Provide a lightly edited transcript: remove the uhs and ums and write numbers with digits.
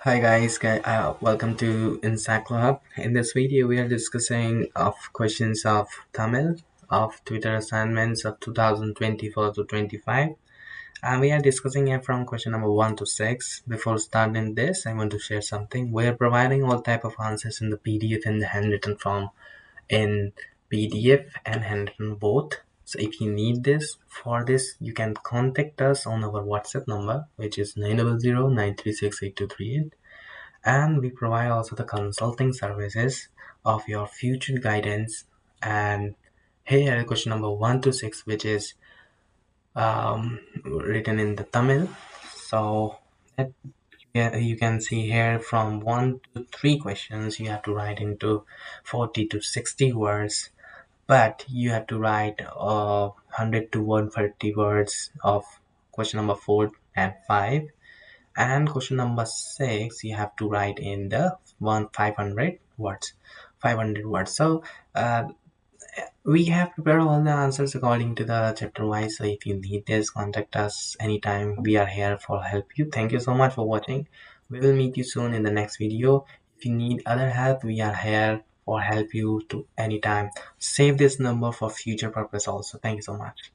Hi guys, welcome to Inside Club. In this video, we are discussing of questions of Tamil of Twitter assignments of 2024 to 25, and we are discussing it from question number 1 to 6. Before starting this, I want to share something. We are providing all type of answers in the PDF and the handwritten form in PDF and handwritten both. So if you need this for this, you can contact us on our WhatsApp number, which is 900 and we provide also the consulting services of your future guidance. And here question number 1 to 6, which is written in the Tamil. So that, yeah, you can see here from 1 to 3 questions you have to write into 40 to 60 words, but you have to write 100 to 130 words of question number 4 and 5. And question number 6, you have to write in the 500 words. 500 words. So we have prepared all the answers according to the chapter wise. So if you need this, contact us anytime. We are here for help you. Thank you so much for watching. We will meet you soon in the next video. If you need other help, we are here for help you to anytime. Save this number for future purpose also. Thank you so much.